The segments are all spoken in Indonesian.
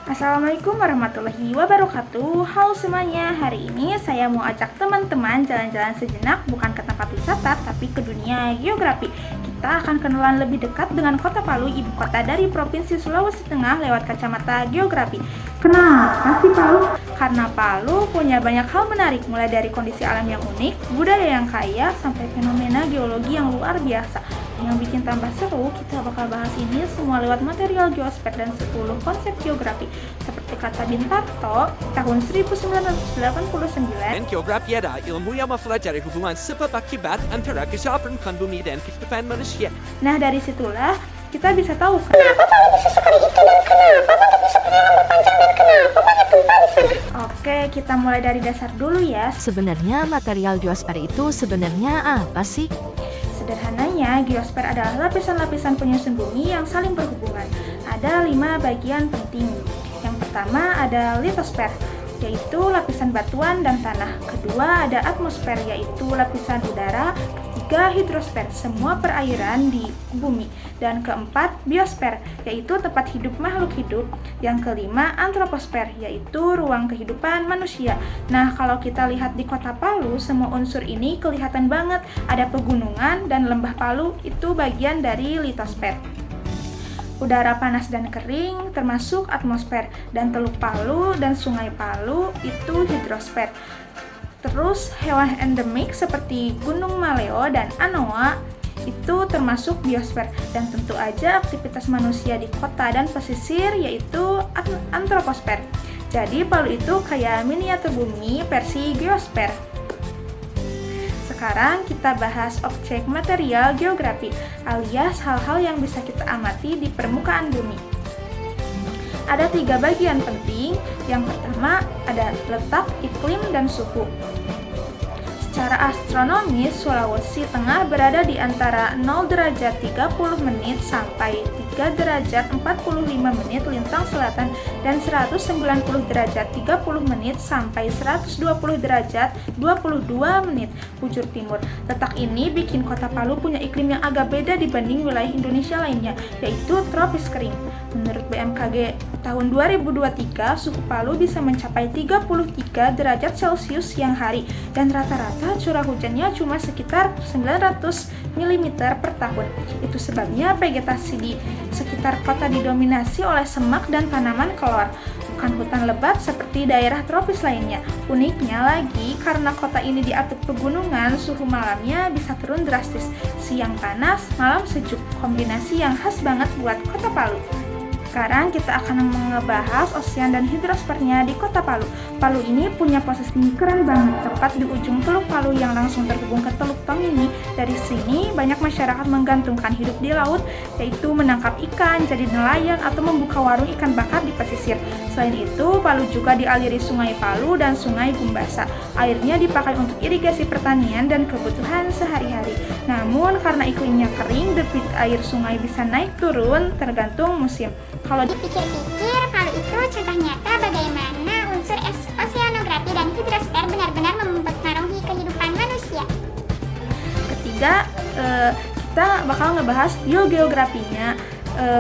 Assalamualaikum warahmatullahi wabarakatuh. Halo semuanya, hari ini saya mau ajak teman-teman jalan-jalan sejenak, bukan ke tempat wisata tapi ke dunia geografi. Kita akan kenalan lebih dekat dengan kota Palu, ibu kota dari Provinsi Sulawesi Tengah lewat kacamata geografi. Kenapa sih Palu? Karena Palu punya banyak hal menarik, mulai dari kondisi alam yang unik, budaya yang kaya, sampai fenomena geologi yang luar biasa. Yang bikin tambah seru, kita bakal bahas ini semua lewat material geospek dan 10 konsep geografi. Seperti kata Bintarto, tahun 1989. Geografi adalah ilmu yang mempelajari hubungan sebab akibat antara kehidupan bumi dan kehidupan manusia. Nah, dari situlah kita bisa tahu kenapa Palu bisa sekali itu dan kenapa Palu bisa punya nama panjang dan kenapa banyak gempa di sana. Oke, kita mulai dari dasar dulu ya. Sebenarnya material geosfer itu sebenarnya apa sih? Sederhananya, geosfer adalah lapisan-lapisan penyusun bumi yang saling berhubungan. Ada 5 bagian penting. Yang pertama ada litosfer, yaitu lapisan batuan dan tanah. Kedua ada atmosfer, yaitu lapisan udara. Ketiga hidrosfer, semua perairan di bumi. Dan keempat biosfer, yaitu tempat hidup makhluk hidup. Yang kelima antroposfer, yaitu ruang kehidupan manusia. Nah, kalau kita lihat di kota Palu, semua unsur ini kelihatan banget. Ada pegunungan dan lembah Palu itu bagian dari litosfer. Udara panas dan kering termasuk atmosfer, dan Teluk Palu dan Sungai Palu itu hidrosfer. Terus hewan endemik seperti Gunung Maleo dan Anoa itu termasuk biosfer, dan tentu aja aktivitas manusia di kota dan pesisir yaitu antroposfer. Jadi Palu itu kayak miniatur bumi versi geosfer. Sekarang kita bahas objek material geografi, alias hal-hal yang bisa kita amati di permukaan bumi. Ada 3 bagian penting. Yang pertama ada letak, iklim, dan suhu. Secara astronomis, Sulawesi Tengah berada di antara 0 derajat 30 menit sampai 3 derajat 45 menit lintang selatan dan 190 derajat 30 menit sampai 120 derajat 22 menit bujur timur. Letak ini bikin kota Palu punya iklim yang agak beda dibanding wilayah Indonesia lainnya, yaitu tropis kering. Menurut BMKG tahun 2023, suhu Palu bisa mencapai 33 derajat Celcius siang hari, dan rata-rata curah hujannya cuma sekitar 900 mm per tahun. Itu sebabnya vegetasi di sekitar kota didominasi oleh semak dan tanaman kelor, bukan hutan lebat seperti daerah tropis lainnya. Uniknya lagi, karena kota ini diapit pegunungan, suhu malamnya bisa turun drastis. Siang panas, malam sejuk, kombinasi yang khas banget buat kota Palu. Sekarang kita akan ngebahas ocean dan hidrosfernya di kota Palu. Palu ini punya posisi keren banget, tepat di ujung Teluk Palu yang langsung terhubung ke Teluk Tomini. Dari sini banyak masyarakat menggantungkan hidup di laut, yaitu menangkap ikan, jadi nelayan, atau membuka warung ikan bakar di pesisir. Selain itu, Palu juga dialiri Sungai Palu dan Sungai Gumbasa. Airnya dipakai untuk irigasi pertanian dan kebutuhan sehari-hari. Namun karena iklimnya kering, debit air sungai bisa naik turun tergantung musim. Kalau dipikir-pikir, Palu itu contoh nyata bagaimana unsur oseanografi dan hidrosfer benar-benar mempengaruhi kehidupan manusia. ketiga, kita bakal ngebahas biogeografinya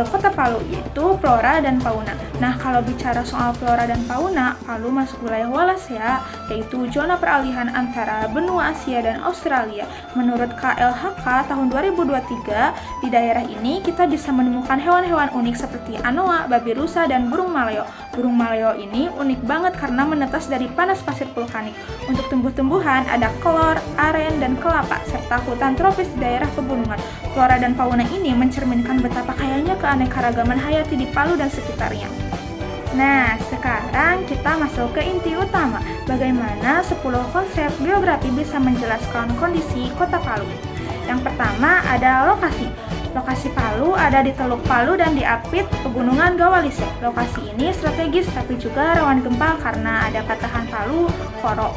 kota Palu, yaitu flora dan fauna. Nah, kalau bicara soal flora dan fauna, Palu masuk wilayah Wallacea, yaitu zona peralihan antara benua Asia dan Australia. Menurut KLHK tahun 2023, di daerah ini kita bisa menemukan hewan-hewan unik seperti anoa, babi rusa, dan burung maleo. Burung maleo ini unik banget karena menetas dari panas pasir vulkanik. Untuk tumbuh-tumbuhan ada kelor, aren, dan kelapa, serta hutan tropis di daerah pegunungan. Flora dan fauna ini mencerminkan betapa kayanya keanekaragaman hayati di Palu dan sekitarnya. Nah, sekarang kita masuk ke inti utama, bagaimana 10 konsep geografi bisa menjelaskan kondisi kota Palu. Yang pertama ada lokasi. Lokasi Palu ada di Teluk Palu dan diapit pegunungan Gawalise. Lokasi ini strategis tapi juga rawan gempa karena ada patahan Palu Koro.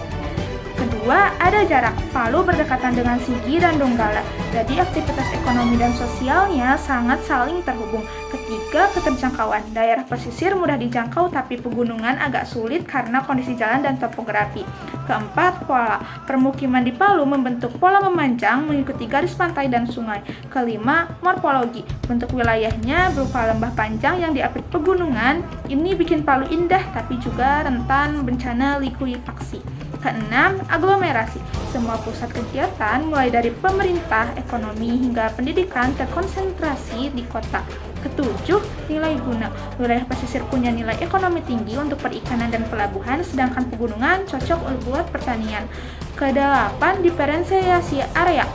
Kedua, kedua, ada jarak. Palu berdekatan dengan Sigi dan Donggala, jadi aktivitas ekonomi dan sosialnya sangat saling terhubung. Ketiga, keterjangkauan. Daerah pesisir mudah dijangkau tapi pegunungan agak sulit karena kondisi jalan dan topografi. Keempat, pola. Permukiman di Palu membentuk pola memanjang mengikuti garis pantai dan sungai. Kelima, morfologi. Bentuk wilayahnya berupa lembah panjang yang diapit pegunungan. Ini bikin Palu indah tapi juga rentan bencana likuifaksi. Keenam, aglomerasi. Semua pusat kegiatan mulai dari pemerintah, ekonomi, hingga pendidikan terkonsentrasi di kota. Ketujuh, nilai guna. Wilayah pesisir punya nilai ekonomi tinggi untuk perikanan dan pelabuhan, sedangkan pegunungan cocok buat pertanian. Kedelapan, diferensiasi area.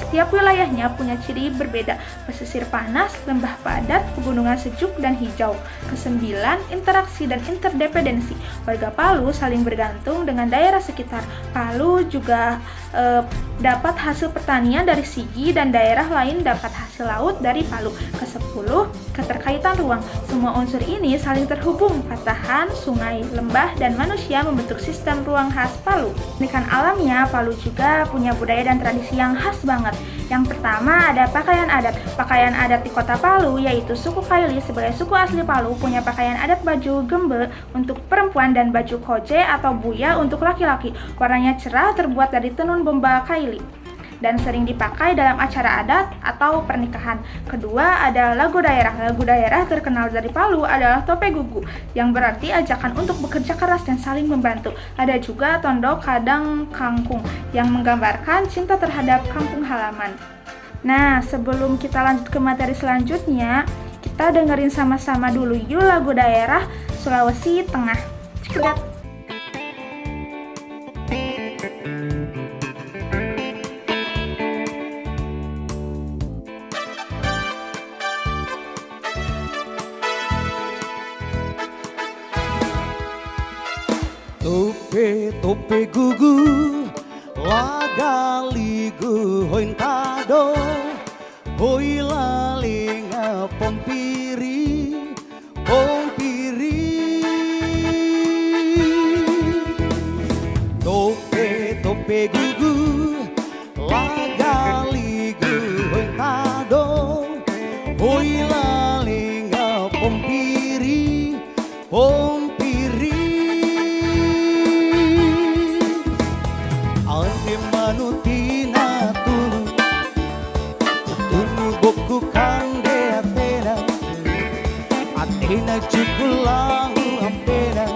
Setiap wilayahnya punya ciri berbeda, pesisir panas, lembah padat, pegunungan sejuk, dan hijau. Kesembilan, interaksi dan interdependensi. Warga Palu saling bergantung dengan daerah sekitar. Palu juga dapat hasil pertanian dari Sigi dan daerah lain dapat hasil laut dari Palu. Kesepuluh, keterkaitan ruang. Semua unsur ini saling terhubung. Patahan, sungai, lembah, dan manusia membentuk sistem ruang khas Palu. Keunikan alamnya, Palu juga punya budaya dan tradisi yang khas banget. Yang pertama ada pakaian adat. Pakaian adat di kota Palu yaitu suku Kaili sebagai suku asli Palu punya pakaian adat baju gembe untuk perempuan dan baju koje atau buya untuk laki-laki. Warnanya cerah, terbuat dari tenun bomba Kaili dan sering dipakai dalam acara adat atau pernikahan. Kedua ada lagu daerah. Lagu daerah terkenal dari Palu adalah Tope Gugu yang berarti ajakan untuk bekerja keras dan saling membantu. Ada juga Tondo Kadang Kangkung yang menggambarkan cinta terhadap kampung halaman. Nah, sebelum kita lanjut ke materi selanjutnya, kita dengerin sama-sama dulu yuk lagu daerah Sulawesi Tengah. Cekidot. Tope gugu lagaligu hointado hoi lalinga pompiri tope gugu lagaligu hointado hoi lalinga pompiri manutina tunu boku kande Atena cukulahu apena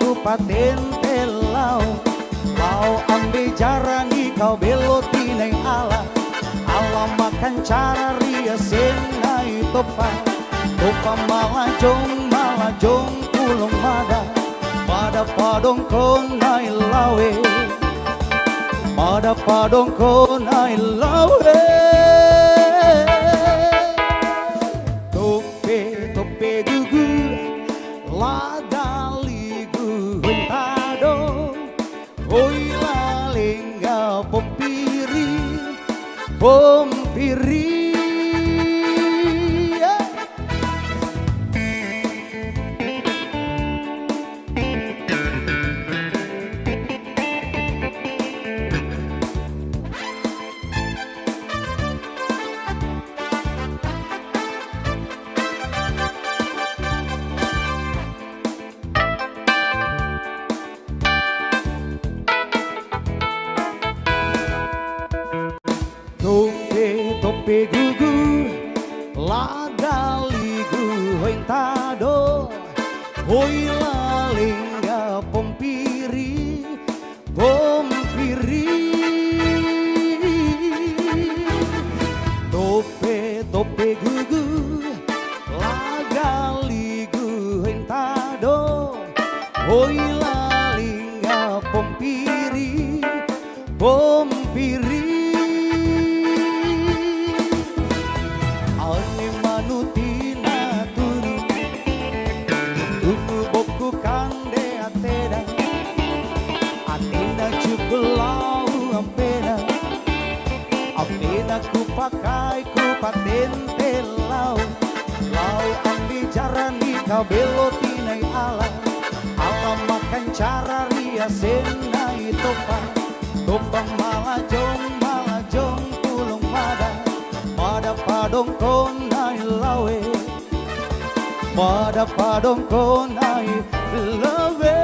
ku patente lau ambe jarani kau beloti nai ala makan cara ria senai topa malajong pulong mada pada padong konai lawe tope gugu ladaligu huntado hoi lalenga pompiri tope gugu ladaligu hointado hoi lalenga pompiri tope gugu ladaligu hointado hoi lalenga pompiri ku patente lau ambi jarani kau beloti nai ala kancara ria senai topang topang malajong pulung mada padong konai lawe mada padong konai lawe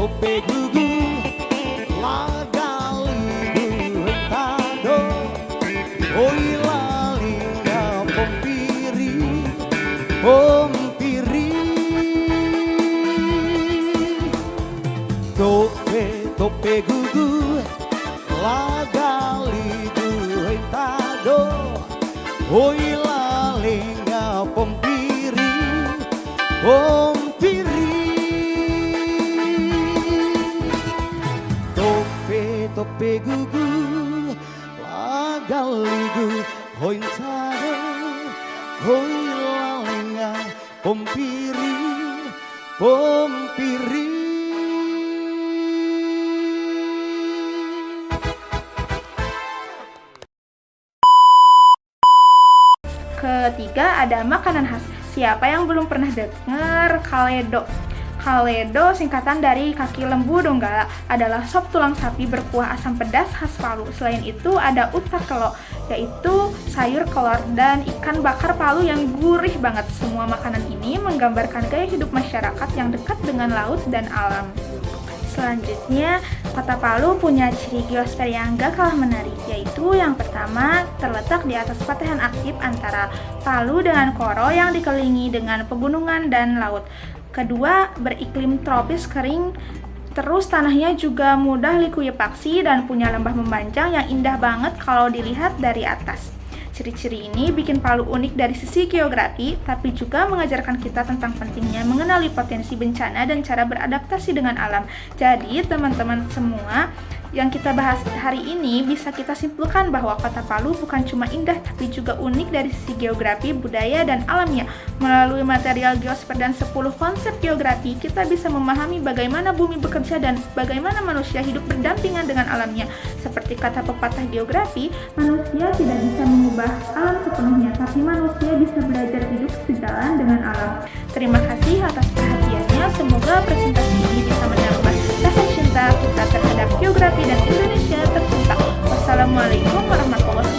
tope gugu lagali hentado oi lalinga pompiri tope gugu lagali hentado oi lalinga pompiri tope gugu lagaligu hointado hoi lalinga pompiri Ketiga ada makanan khas. Siapa yang belum pernah dengar kaledo? Kaledo singkatan dari kaki lembu Donggala adalah sop tulang sapi berkuah asam pedas khas Palu. Selain itu ada utakelo, yaitu sayur kelor dan ikan bakar Palu yang gurih banget. Semua makanan ini menggambarkan gaya hidup masyarakat yang dekat dengan laut dan alam. Selanjutnya, Kota Palu punya ciri geosfer yang gak kalah menarik, yaitu yang pertama terletak di atas patahan aktif antara Palu dengan Koro yang dikelilingi dengan pegunungan dan laut. Kedua, beriklim tropis kering, terus tanahnya juga mudah likuifaksi dan punya lembah memanjang yang indah banget kalau dilihat dari atas. Ciri-ciri ini bikin Palu unik dari sisi geografi, tapi juga mengajarkan kita tentang pentingnya mengenali potensi bencana dan cara beradaptasi dengan alam. Jadi, teman-teman semua, yang kita bahas hari ini bisa kita simpulkan bahwa Kota Palu bukan cuma indah, tapi juga unik dari sisi geografi, budaya, dan alamnya. Melalui material geosfer dan 10 konsep geografi, kita bisa memahami bagaimana bumi bekerja dan bagaimana manusia hidup berdampingan dengan alamnya. Seperti kata pepatah geografi, manusia tidak bisa mengubah alam sepenuhnya, tapi manusia bisa belajar hidup sejalan dengan alam. Terima kasih atas perhatiannya, semoga presentasi ini bisa menambah rasa cinta kita terhadap geografi dan Indonesia tercinta. Wassalamualaikum warahmatullahi wabarakatuh.